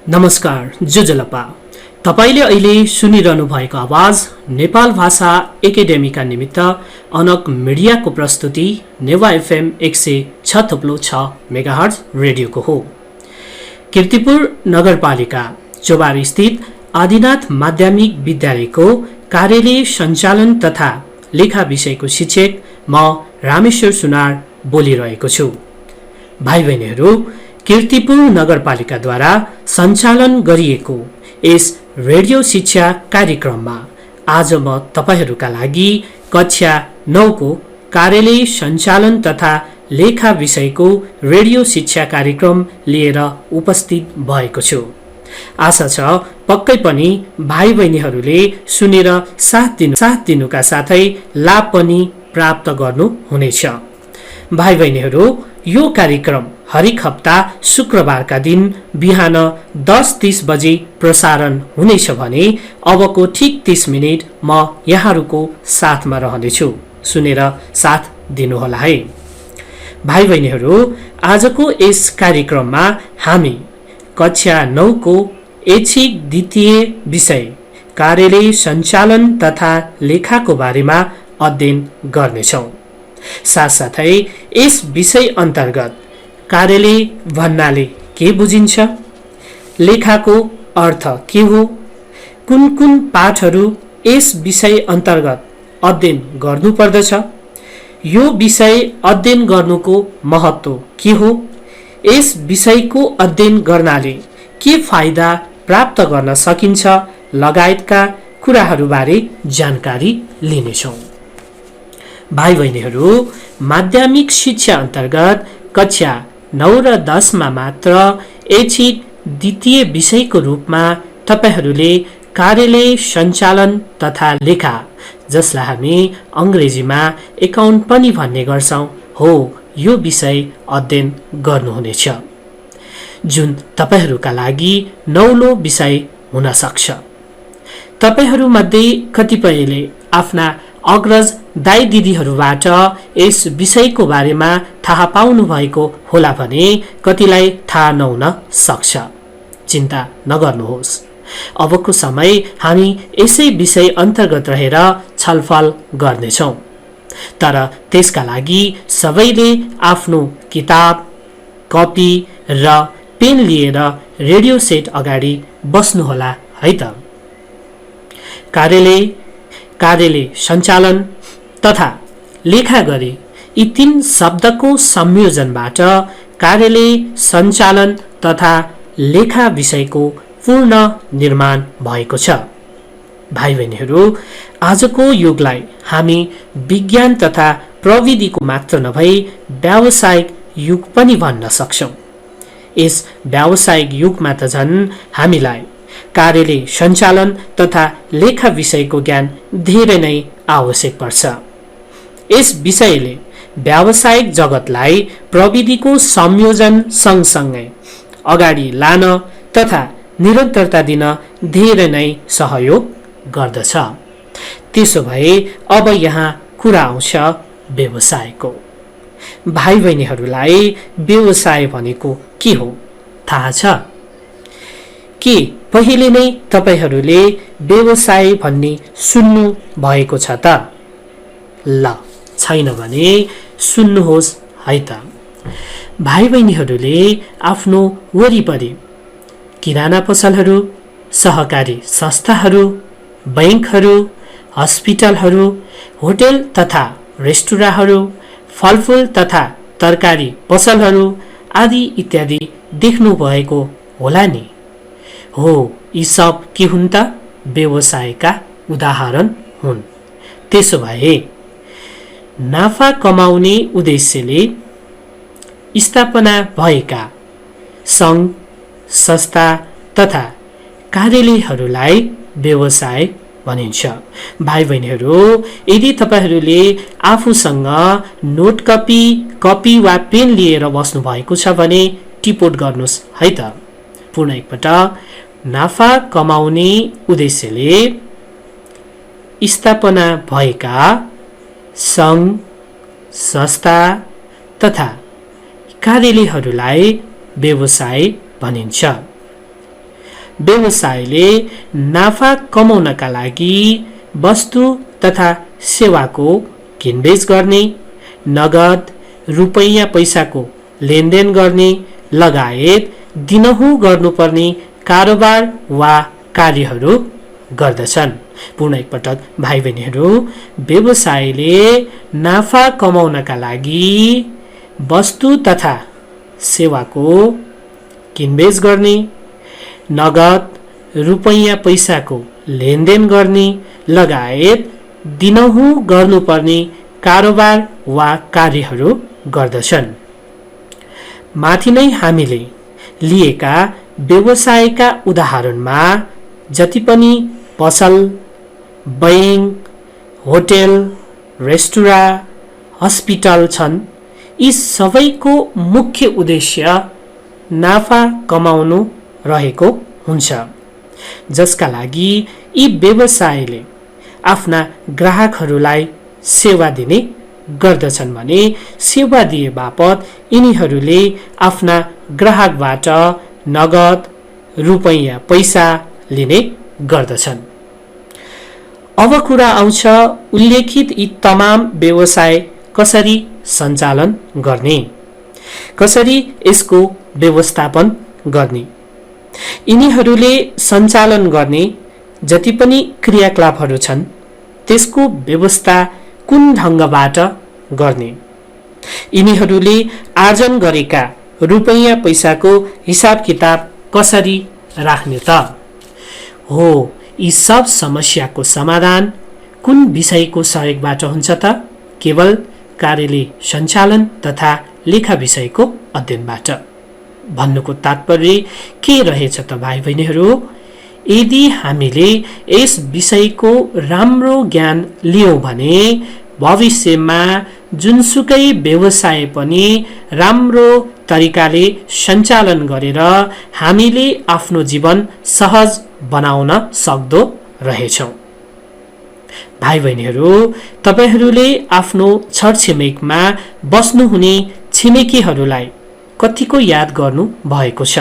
नमस्कार जुजलपा। तपाईले अहिले सुनिरहनु भएको आवाज नेपाल भाषा एकेडेमीका निमित्त अनक मिडियाको प्रस्तुति नेवा एफएम 106.6 मेगाहर्ज रेडियोको हो। कीर्तिपुर नगरपालिका चोबार स्थित आदिनाथ माध्यमिक विद्यालयको कार्यालय सञ्चालन तथा लेखा विषयको शिक्षक म रामेश्वर सुनार बोलिरहेको छु। भाइ बहिनीहरू, कीर्तिपुर नगरपालिकाद्वारा सञ्चालन गरिएको यस रेडियो शिक्षा कार्यक्रममा आज म तपाईहरूका लागि कक्षा 9 को कार्यालय सञ्चालन तथा लेखा विषयको रेडियो शिक्षा कार्यक्रम लिएर उपस्थित भएको छु। आशा छ पक्कै पनि भाइ बहिनीहरूले सुनेर साथ दिनुका साथै लाभ पनि प्राप्त गर्नु हुनेछ। भाइ बहिनीहरू, यो कार्यक्रम हरेक हप्ता शुक्रबारका दिन बिहान 10:30 बजे प्रसारण हुनेछ भने अबको ठीक 30 मिनेट म यहाँहरूको साथमा रहनेछु। सुनेर साथ दिनुहोला है। भाइ बहिनीहरू, आजको यस कार्यक्रममा हामी कक्षा 9 को ऐच्छिक द्वितीय विषय कार्यालय सञ्चालन तथा लेखाको बारेमा अध्ययन गर्नेछौँ। साथसाथै यस विषय अन्तर्गत कार्यालय भन्नाले के बुझिन्छ, लेखाको अर्थ के हो, कुन कुन पाठहरू यस विषय अन्तर्गत अध्ययन गर्नुपर्दछ, यो विषय अध्ययन गर्नुको महत्त्व के हो, यस विषयको अध्ययन गर्नाले के फाइदा प्राप्त गर्न सकिन्छ लगायतका कुराहरूबारे जानकारी लिनेछौँ। भाइ बहिनीहरू, माध्यमिक शिक्षा अन्तर्गत कक्षा 9 र 10 मा मात्र ऐच्छिक द्वितीय विषयको रूपमा तपाईहरूले कार्यालय सञ्चालन तथा लेखा, जसलाई हामी अङ्ग्रेजीमा एकाउन्ट पनि भन्ने गर्छौँ, हो यो विषय अध्ययन गर्नुहुनेछ, जुन तपाईहरूका लागि नौलो विषय हुन सक्छ। तपाईहरूमध्ये कतिपयले आफ्ना अग्रज दाइ दिदीहरूबाट यस विषयको बारेमा थाहा पाउनु भएको होला भने कतिलाई थाहा नहुन सक्छ। चिन्ता नगर्नुहोस्, अबको समय हामी यसै विषय अन्तर्गत रहेर छलफल गर्नेछौँ। तर त्यसका लागि सबैले आफ्नो किताब, कपी र पेन लिएर रेडियो सेट अगाडि बस्नुहोला है त। कार्यालय सञ्चालन तथा लेखा गरी यी 3 शब्दको संयोजनबाट कार्यालय सञ्चालन तथा लेखा विषयको पूर्ण निर्माण भएको छ। भाइ बहिनीहरू, आजको युगलाई हामी विज्ञान तथा प्रविधिको मात्र नभई व्यावसायिक युग पनि भन्न सक्छौँ। यस व्यावसायिक युगमा त झन् हामीलाई कार्यालय सञ्चालन तथा लेखा विषयको ज्ञान धेरै नै आवश्यक पर्छ। यस विषयले व्यावसायिक जगतलाई प्रविधिको संयोजन सँगसँगै अगाडि लान तथा निरन्तरता दिन धेरै नै सहयोग गर्दछ। त्यसो भए अब यहाँ कुरा आउँछ व्यवसायको। भाइ बहिनीहरूलाई व्यवसाय भनेको के हो थाहा छ? के पहिले नै तपाईहरूले व्यवसाय भन्ने सुन्नु भएको छ त? ल, छैन भने सुन्नुहोस् है त। भाइ बहिनीहरूले आफ्नो वरिपरि किराना पसलहरू, सहकारी संस्थाहरू, बैंकहरू, हस्पिटलहरू, होटल तथा रेस्टुराँहरू, फलफुल तथा तरकारी पसलहरू आदि इत्यादि देख्नु भएको होला नि। हो, यी सब के हुन् त? व्यवसायका उदाहरण हुन्। त्यसो भए नाफा कमाउने उद्देश्यले स्थापना भएका सङ्घ, संस्था तथा कार्यालयहरूलाई व्यवसाय भनिन्छ। भाइ बहिनीहरू, यदि तपाईहरूले आफूसँग नोट कपी वा पेन लिएर बस्नु भएको छ भने टिपोट गर्नुहोस् है त। पुनः एकपटक, नाफा कमाउने उद्देश्यले स्थापना भएका सङ्घ, संस्था तथा कार्यालयहरूलाई व्यवसाय भनिन्छ। व्यवसायले नाफा कमाउनका लागि वस्तु तथा सेवाको किनबेच गर्ने, नगद रुपैयाँ पैसाको लेनदेन गर्ने लगायत दिनहुँ गर्नुपर्ने कारोबार वा कार्यहरू गर्दछन्। पुनः एकपटक भाइ बहिनीहरू, व्यवसायले नाफा कमाउनका लागि वस्तु तथा सेवाको किनबेच गर्ने, नगद रुपैयाँ पैसाको लेनदेन गर्ने लगायत दिनहुँ गर्नुपर्ने कारोबार वा कार्यहरू गर्दछन्। माथि नै हामीले लिएका व्यवसायका उदाहरणमा जति पनि पसल, बैंक, होटेल, रेस्टुराँ, हस्पिटल छन्, यी सबैको मुख्य उद्देश्य नाफा कमाउनु रहेको हुन्छ, जसका लागि यी व्यवसायले आफ्ना ग्राहकहरूलाई सेवा दिने गर्दछन् भने सेवा दिए बापत यिनीहरूले आफ्ना ग्राहकबाट नगद रुपैयाँ पैसा लिने गर्दछन्। अब कुरा आउँछ उल्लेखित यी तमाम व्यवसाय कसरी सञ्चालन गर्ने, कसरी यसको व्यवस्थापन गर्ने। यिनीहरूले सञ्चालन गर्ने जति पनि क्रियाकलापहरू छन् त्यसको व्यवस्था कुन ढङ्गबाट गर्ने, यिनीहरूले आर्जन गरेका रुपैयाँ पैसाको हिसाब किताब कसरी राख्ने त हो। यी सब समस्याको समाधान कुन विषयको सहयोगबाट हुन्छ त? केवल कार्यालय सञ्चालन तथा लेखा विषयको अध्ययनबाट। भन्नुको तात्पर्य के रहेछ त भाइ बहिनीहरू? यदि हामीले यस विषयको राम्रो ज्ञान लियौँ भने भविष्यमा जुनसुकै व्यवसाय पनि राम्रो तरिकाले सञ्चालन गरेर हामीले आफ्नो जीवन सहज बनाउन सक्दो रहेछौँ। भाइ बहिनीहरू, तपाईहरूले आफ्नो छरछिमेकमा बस्नुहुने छिमेकीहरूलाई कतिको याद गर्नु भएको छ?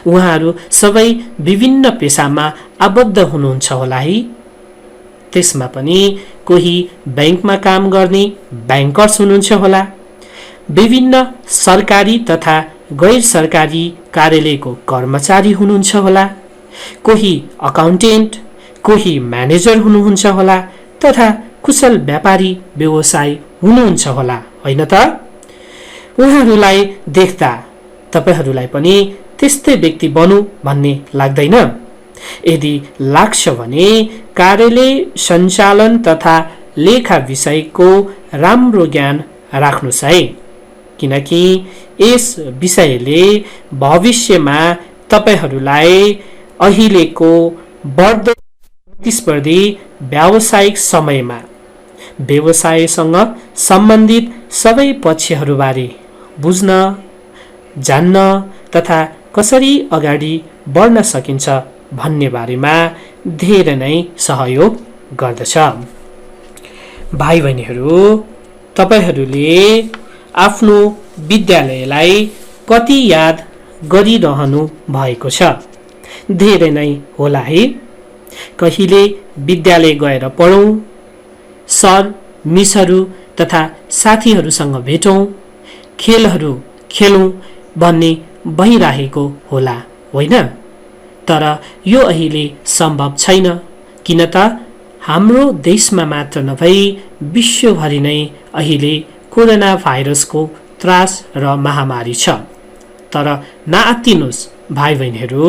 उहाँहरू सबै विभिन्न पेसामा आबद्ध हुनुहुन्छ होला है। त्यसमा पनि कोही बैंकमा काम गर्ने बैंकर्स हुनुहुन्छ होला, विभिन्न सरकारी तथा गैर सरकारी कार्यालयको कर्मचारी हुनुहुन्छ होला, कोही अकाउन्टेन्ट, कोही म्यानेजर हुनुहुन्छ होला तथा कुशल व्यापारी व्यवसायी हुनुहुन्छ होला, होइन त? उहाँहरूलाई देख्दा तपाईहरूलाई पनि त्यस्तै व्यक्ति बनु भन्ने लाग्दैन? यदि लाग्छ भने कार्यालय सञ्चालन तथा लेखा विषयको राम्रो ज्ञान राख्नुस् है, किनकि यस विषयले भविष्यमा तपाईहरूलाई अहिलेको बढ्दो प्रतिस्पर्धी व्यावसायिक समयमा व्यवसायसँग सम्बन्धित सबै पक्षहरूबारे बुझ्न, जान्न तथा कसरी अगाडि बढ्न सकिन्छ भन्ने बारेमा धेरै नै सहयोग गर्दछ। भाइ बहिनीहरू, तपाईहरूले आफ्नो विद्यालयलाई कति याद गरिरहनु भएको छ? धेरै नै होला है। कहिले विद्यालय गएर पढौँ, सर मिसहरू तथा साथीहरूसँग भेटौँ, खेलहरू खेलौँ भन्ने भइरहेको होला, होइन? तर यो अहिले सम्भव छैन, किन त हाम्रो देशमा मात्र नभई विश्वभरि नै अहिले कोरोना भाइरसको त्रास र महामारी छ। तर नआत्तिनुस् भाइ बहिनीहरू,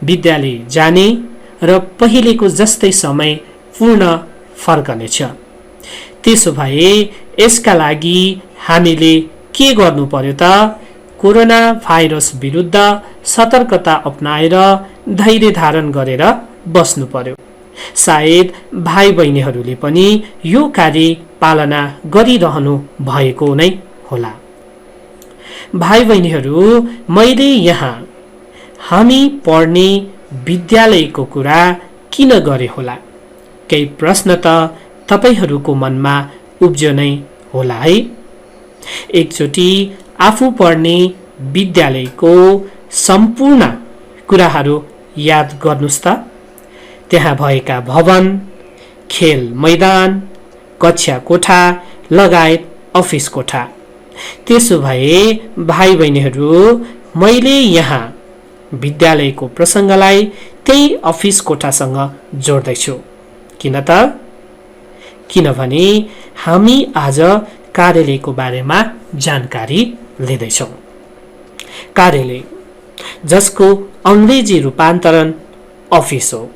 विद्यालय जाने र पहिलेको जस्तै समय पूर्ण फर्कनेछ। त्यसो भए यसका लागि हामीले के गर्नु पर्यो त? कोरोना भाइरस विरुद्ध सतर्कता अपनाएर धैर्य धारण गरेर बस्नु पर्यो। सायद भाइ बहिनीहरूले पनि यो कार्य पालना गरिरहनु भएको नै होला। भाइ बहिनीहरू, मैले यहाँ हामी पढ्ने विद्यालयको कुरा किन गरे होला? केही प्रश्न त तपाईहरूको मनमा उब्ज्यो नै होला है। एकचोटि आफू पढ्ने विद्यालयको सम्पूर्ण कुराहरू याद गर्नुस् त। त्यहाँ भएका भवन, खेल मैदान, कक्षा कोठा लगायत अफिस कोठा। त्यसो भए भाइ बहिनीहरू, मैले यहाँ विद्यालयको प्रसङ्गलाई त्यही अफिस कोठासँग जोड्दैछु। किन त? किनभने हामी आज कार्यालयको बारेमा जानकारी लिँदैछौँ। कार्यालय, जसको अङ्ग्रेजी रूपान्तरण अफिस हो,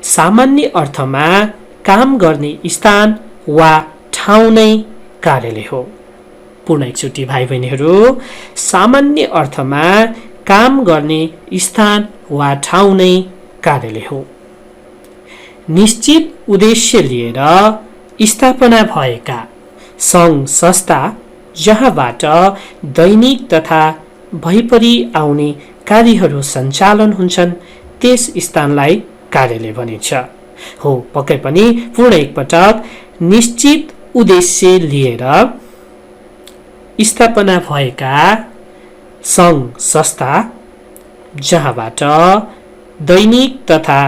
सामान्य अर्थमा काम गर्ने स्थान वा ठाउँ नै कार्यालय हो। पुनः एकचोटि भाइ बहिनीहरू, सामान्य अर्थमा काम गर्ने स्थान वा ठाउँ नै कार्यालय हो। निश्चित उद्देश्य लिएर स्थापना भएका सङ्घ संस्था जहाँबाट दैनिक तथा भइपरि आउने कार्यहरू सञ्चालन हुन्छन्, त्यस स्थानलाई कार्यालय भनिन्छ। हो, पक्कै पनि पूर्ण एकपटक, निश्चित उद्देश्य लिएर स्थापना भएका सङ्घ संस्था जहाँबाट दैनिक तथा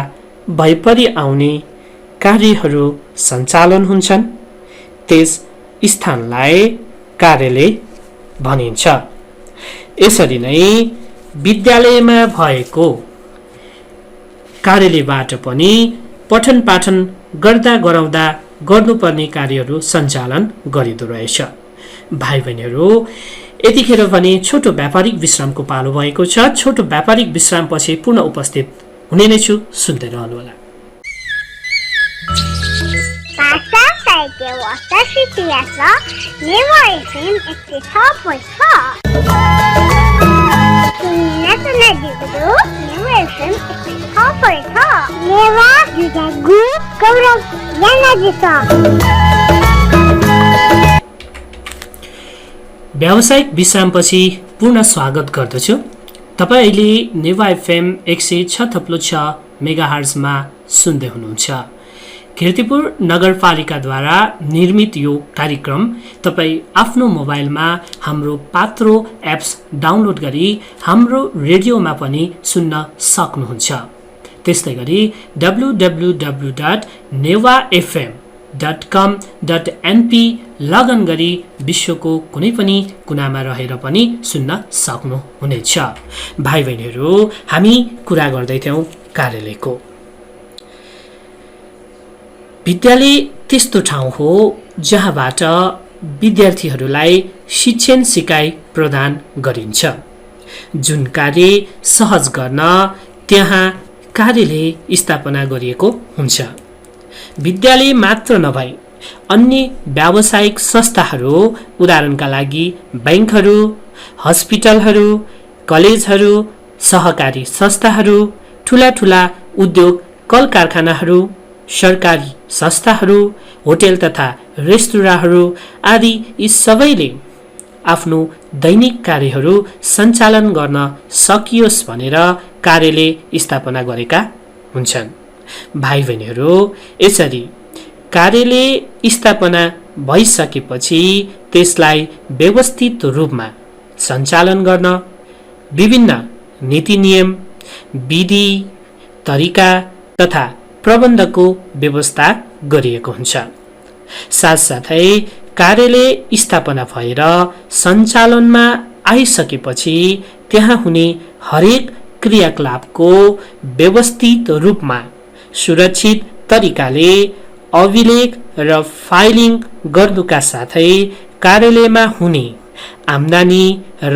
भइपरि आउने कार्यहरू सञ्चालन हुन्छन्, त्यस स्थानलाई कार्यालय भनिन्छ। यसरी नै विद्यालयमा भएको कार्यालयबाट पनि पठन पाठन गर्दा गराउँदा गर्नुपर्ने कार्यहरू सञ्चालन गरिँदो रहेछ। भाइ बहिनीहरू, यतिखेर भने छोटो व्यापारिक विश्रामको पालो भएको छ। छोटो व्यापारिक विश्रामपछि पुनः उपस्थित हुने नै छु, सुन्दै रहनुहोला। भाषा साहित्य वार्ता इतिहासमा नेवा एफएम 106.6 नेवा एफएम 106.6 नेवा जुजागु गौरव यानाजिसा। व्यावसायिक विश्रामपछि पुनः स्वागत गर्दछु। तपाईँ अहिले नेवा एफएम 106.6 मेगाहर्जमा सुन्दै हुनुहुन्छ। कीर्तिपुर नगरपालिकाद्वारा निर्मित यो कार्यक्रम तपाईँ आफ्नो मोबाइलमा हाम्रो पात्रो एप्स डाउनलोड गरी हाम्रो रेडियोमा पनि सुन्न सक्नुहुन्छ। त्यस्तै गरी www.newafm.com.np लगइन गरी विश्वको कुनै पनि कुनामा रहेर पनि सुन्न सक्नुहुनेछ। भाइ बहिनीहरू, हामी कुरा गर्दैथ्यौँ कार्यालयको। विद्यालय त्यस्तो ठाउँ हो जहाँबाट विद्यार्थीहरूलाई शिक्षण सिकाइ प्रदान गरिन्छ। जुन कार्य सहज गर्न त्यहाँ कार्यालय स्थापना गरिएको हुन्छ। विद्यालय मात्र नभई अन्य व्यावसायिक संस्थाहरू, उदाहरणका लागि ब्याङ्कहरू, हस्पिटलहरू, कलेजहरू, सहकारी संस्थाहरू, ठुला ठुला उद्योग कल कारखानाहरू, सरकारी संस्थाहरू, होटेल तथा रेस्टुराँहरू आदि यी सबैले आफ्नो दैनिक कार्यहरू सञ्चालन गर्न सकियोस् भनेर कार्यालय स्थापना गरेका हुन्छन्। भाइ बहिनीहरू, यसरी कार्यालय स्थापना भइसकेपछि त्यसलाई व्यवस्थित रूपमा सञ्चालन गर्न विभिन्न नीति नियम, विधि, तरिका तथा प्रबन्धको व्यवस्था गरिएको हुन्छ। साथसाथै कार्यालय स्थापना भएर सञ्चालनमा आइसकेपछि त्यहाँ हुने हरेक क्रियाकलापको व्यवस्थित रूपमा सुरक्षित तरिकाले अभिलेख र फाइलिङ गर्नुका साथै कार्यालयमा हुने आम्दानी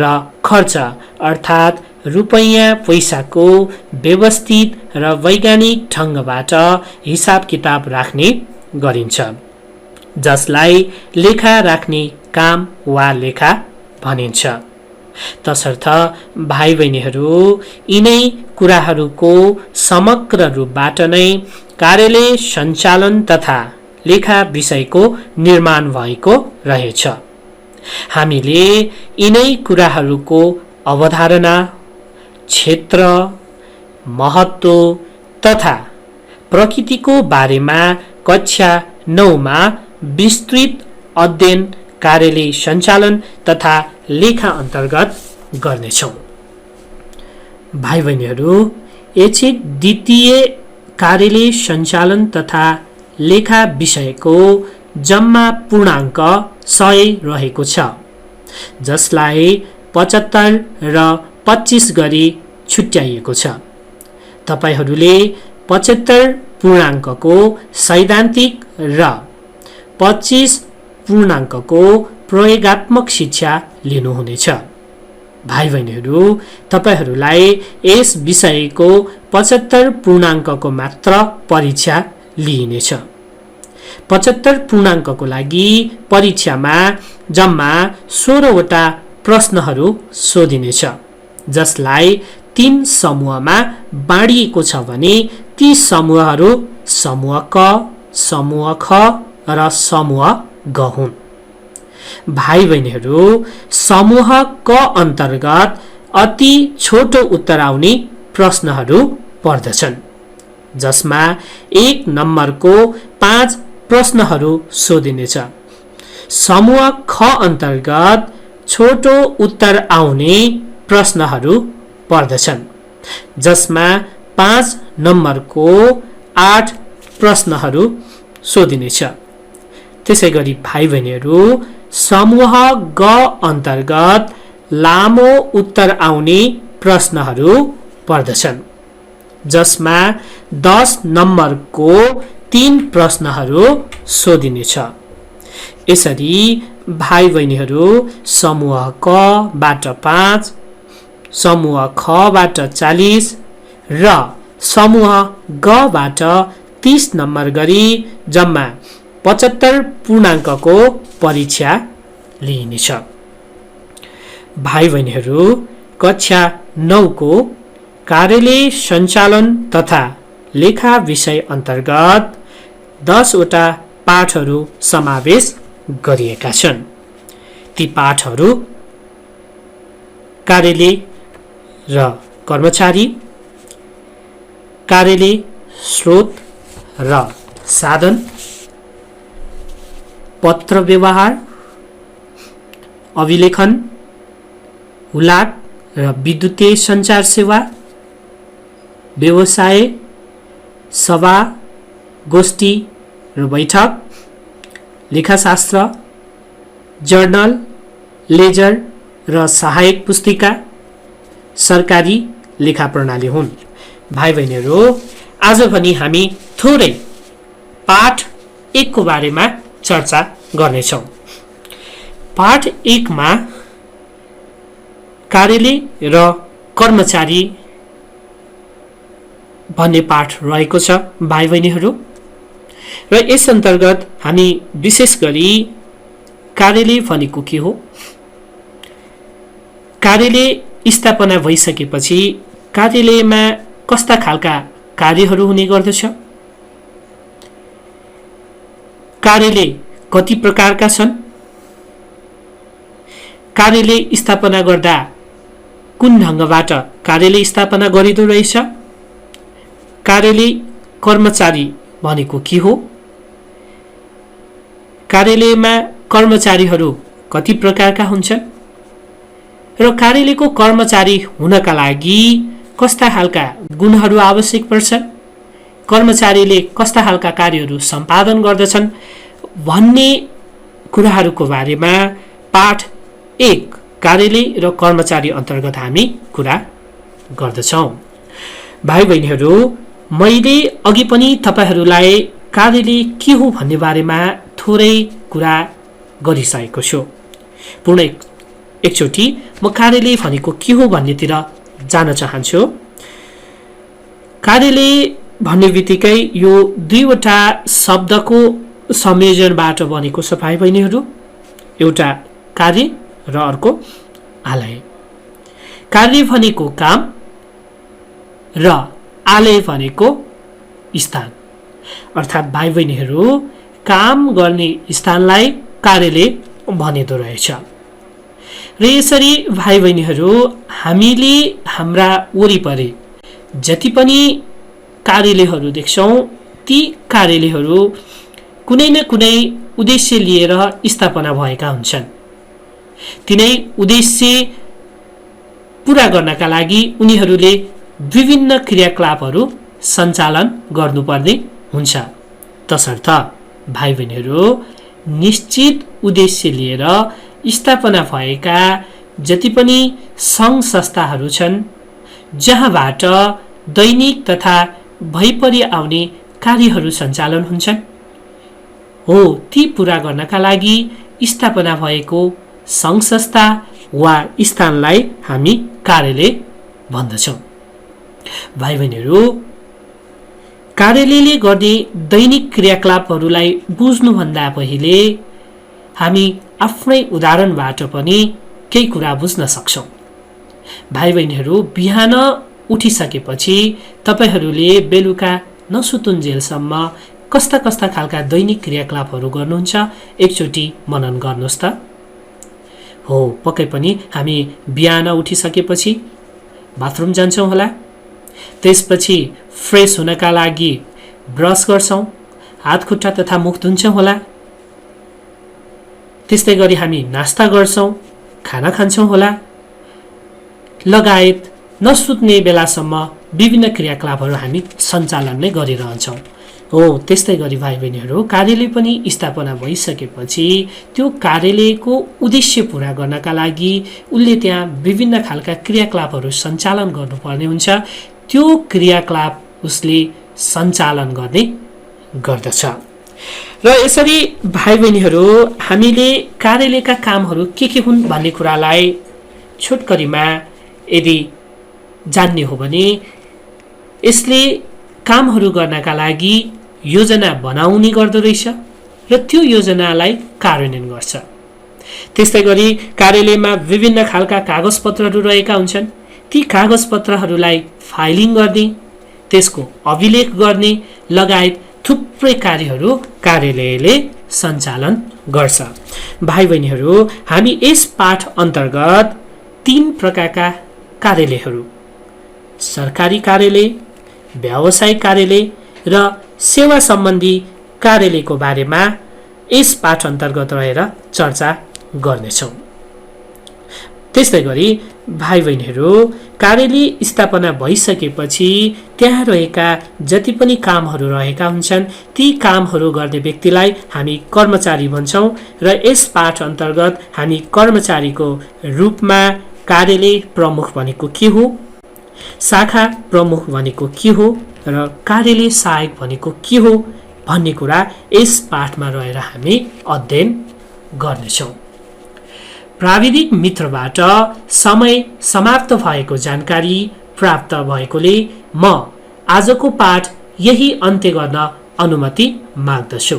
र खर्च अर्थात् रुपैयाँ पैसाको व्यवस्थित र वैज्ञानिक ढङ्गबाट हिसाब किताब राख्ने गरिन्छ, जसलाई लेखा राख्ने काम वा लेखा भनिन्छ। तसर्थ भाइ बहिनीहरू, यिनै कुराहरूको समग्र रूपबाट नै कार्यालय सञ्चालन तथा लेखा विषयको निर्माण भएको रहेछ। हामीले यिनै कुराहरूको अवधारणा, क्षेत्र, महत्त्व तथा प्रकृतिको बारेमा कक्षा 9 मा विस्तृत अध्ययन कार्यालय सञ्चालन तथा लेखा अन्तर्गत गर्नेछौँ। भाइ बहिनीहरू, ऐच्छिक द्वितीय कार्यालय सञ्चालन तथा लेखा विषयको जम्मा पूर्णाङ्क 100 रहेको छ, जसलाई 75 र 25 गरी छुट्याइएको छ। तपाईहरूले 75 पूर्णाङ्कको सैद्धान्तिक र 25 पूर्णाङ्कको प्रयोगात्मक शिक्षा लिनुहुनेछ। भाइ बहिनीहरू, तपाईहरूलाई यस विषयको 75 पूर्णाङ्कको मात्र परीक्षा लिइनेछ। 75 पूर्णाङ्कको लागि परीक्षामा जम्मा 16 वटा प्रश्नहरू सोधिनेछ, जसलाई 3 समूहमा बाँडिएको छ भने ती समूहहरू समूह क, समूह ख र समूह ग हुन्। भाइ बहिनीहरू, समूह क अन्तर्गत अति छोटो उत्तर आउने प्रश्नहरू पर्दछन्, जसमा 1 नम्बरको 5 प्रश्नहरू सोधिनेछ। समूह ख अन्तर्गत छोटो उत्तर आउने प्रश्नहरू पर्दछन्, जसमा 5 नम्बरको 8 प्रश्नहरू सोधिनेछ। त्यसैगरी भाइ बहिनीहरू, समूह ग अन्तर्गत लामो उत्तर आउने प्रश्नहरू पर्दछन्, जसमा 10 नम्बरको 3 प्रश्नहरू सोधिनेछ। यसरी भाइ बहिनीहरू, समूह क बाट 5, समूह ख बाट 40 र समूह ग बाट 30 नम्बर गरी जम्मा 75 पूर्णाङ्कको परीक्षा लिइनेछ। भाइ बहिनीहरू, कक्षा 9 को कार्यालय सञ्चालन तथा लेखा विषय अन्तर्गत 10 वटा पाठहरू समावेश गरिएका छन्। ती पाठहरू कार्यालय र कर्मचारी, कार्यालय स्रोत र साधन, पत्र व्यवहार, अभिलेखन, हुलाक र विद्युतीय सञ्चार सेवा, व्यवसाय, सभा, गोष्ठी र बैठक, लेखाशास्त्र, जर्नल, लेजर र सहायक पुस्तिका, सरकारी लेखा प्रणाली हुन्। भाइ बहिनीहरू, आज पनि हामी थोरै पाठ 1 को बारेमा चर्चा गर्नेछौँ। पाठ 1 मा कार्यालय र कर्मचारी भन्ने पाठ रहेको छ भाइ बहिनीहरू, र यस अन्तर्गत हामी विशेष गरी कार्यालय भनेको के हो, कार्यालय स्थापना भइसकेपछि कार्यालयमा कस्ता खालका कार्यहरू हुने गर्दछ, कार्यालय कति प्रकारका छन्, कार्यालय स्थापना गर्दा कुन ढङ्गबाट कार्यालय स्थापना गरिँदो रहेछ, कार्यालय कर्मचारी भनेको के हो, कार्यालयमा कर्मचारीहरू कति प्रकारका हुन्छन् र कार्यालयको कर्मचारी हुनका लागि कस्ता खालका गुणहरू आवश्यक पर्छन्, कर्मचारीले कस्ता खालका कार्यहरू सम्पादन गर्दछन् भन्ने कुराहरूको बारेमा पाठ 1 कार्यालय र कर्मचारी अन्तर्गत हामी कुरा गर्दछौँ। भाइ बहिनीहरू, मैले अघि पनि तपाईहरूलाई कार्यालय के हो भन्ने बारेमा थोरै कुरा गरिसकेको छु। पुनः एकचोटि म कार्यालय भनेको के हो भन्नेतिर जान चाहन्छु। कार्यालय भन्ने बित्तिकै यो 2 वटा शब्दको संयोजनबाट बनेको छ भाइ बहिनीहरू, एउटा कार्य र अर्को आलय। कार्य भनेको काम र आलय भनेको स्थान, अर्थात् भाइ बहिनीहरू, काम गर्ने स्थानलाई कार्यालय भनिँदो रहेछ। र यसरी भाइ बहिनीहरू, हामीले हाम्रा वरिपरि जति पनि कार्यालयहरू देख्छौँ, ती कार्यालयहरू कुनै न कुनै उद्देश्य लिएर स्थापना भएका हुन्छन्। तिनै उद्देश्य पूरा गर्नका लागि उनीहरूले विभिन्न क्रियाकलापहरू सञ्चालन गर्नुपर्ने हुन्छ। तसर्थ भाइ बहिनीहरू, निश्चित उद्देश्य लिएर स्थापना भएका जति पनि सङ्घ संस्थाहरू छन्, जहाँबाट दैनिक तथा भइपरि आउने कार्यहरू सञ्चालन हुन्छन्, हो ती पूरा गर्नका लागि स्थापना भएको सङ्घ संस्था वा स्थानलाई हामी कार्यालय भन्दछौँ। भाइ बहिनीहरू, कार्यालयले गर्ने दैनिक क्रियाकलापहरूलाई बुझ्नुभन्दा पहिले हामी आफ्नै उदाहरणबाट पनि केही कुरा बुझ्न सक्छौँ। भाइ बहिनीहरू, बिहान उठिसकेपछि तपाईहरूले बेलुका नसुतुन्जेलसम्म कस्ता कस्ता खालका दैनिक क्रियाकलापहरू गर्नुहुन्छ, एकचोटि मनन गर्नुहोस् त। हो, पक्कै पनि हामी बिहान उठिसकेपछि बाथरुम जान्छौँ होला, त्यसपछि फ्रेस हुनका लागि ब्रस गर्छौँ, हात खुट्टा तथा मुख धुन्छौँ होला, त्यस्तै गरी हामी नास्ता गर्छौँ, खाना खान्छौँ होला, लगायत नसुत्ने बेलासम्म विभिन्न क्रियाकलापहरू हामी सञ्चालन नै गरिरहन्छौँ। हो, त्यस्तै गरी भाइ बहिनीहरू, कार्यालय पनि स्थापना भइसकेपछि त्यो कार्यालयको उद्देश्य पूरा गर्नका लागि उसले त्यहाँ विभिन्न खालका क्रियाकलापहरू सञ्चालन गर्नुपर्ने हुन्छ। त्यो क्रियाकलाप उसले सञ्चालन गर्ने गर्दछ। र यसरी भाइ बहिनीहरू, हामीले कार्यालयका कामहरू के हुन् भन्ने कुरालाई छोटकरीमा यदि जान्ने हो भने यसले कामहरू गर्नका लागि योजना बनाउने गर्दो रहेछ र त्यो योजनालाई कार्यान्वयन गर्छ। त्यस्तै गरी कार्यालयमा विभिन्न खालका कागजपत्रहरू रहेका हुन्छन्, ती कागजपत्रहरूलाई फाइलिङ गर्ने, त्यसको अभिलेख गर्ने लगायत थुप्रै कार्यहरू कार्यालयले सञ्चालन गर्छ। भाइ बहिनीहरू, हामी यस पाठ अन्तर्गत 3 प्रकारका कार्यालयहरू, सरकारी कार्यालय, व्यावसायिक कार्यालय र सेवा सम्बन्धी कार्यालयको बारेमा यस पाठ अन्तर्गत रहेर चर्चा गर्नेछौँ। त्यस्तै गरी भाइ बहिनीहरू, कार्यालय स्थापना भइसकेपछि त्यहाँ रहेका जति पनि कामहरू रहेका हुन्छन्, ती कामहरू गर्ने व्यक्तिलाई हामी कर्मचारी भन्छौँ र यस पाठ अन्तर्गत हामी कर्मचारीको रूपमा कार्यालय प्रमुख भनेको के हो, शाखा प्रमुख भनेको के हो र कार्यालय सहायक भनेको के हो भन्ने कुरा यस पाठमा रहेर हामी अध्ययन गर्नेछौँ। प्राविधिक मित्रबाट समय समाप्त भएको जानकारी प्राप्त भएकोले म आजको पाठ यही अन्त्य गर्न अनुमति माग्दछु।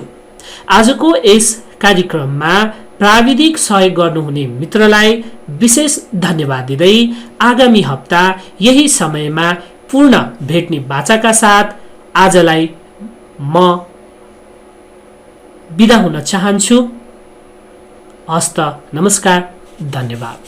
आजको यस कार्यक्रममा प्राविधिक सहयोग गर्नुहुने मित्रलाई विशेष धन्यवाद दिँदै आगामी हप्ता यही समयमा पूर्ण भेट्ने बाचाका साथ आजलाई म बिदा हुन चाहन्छु। हस्त नमस्कार, धन्यवाद।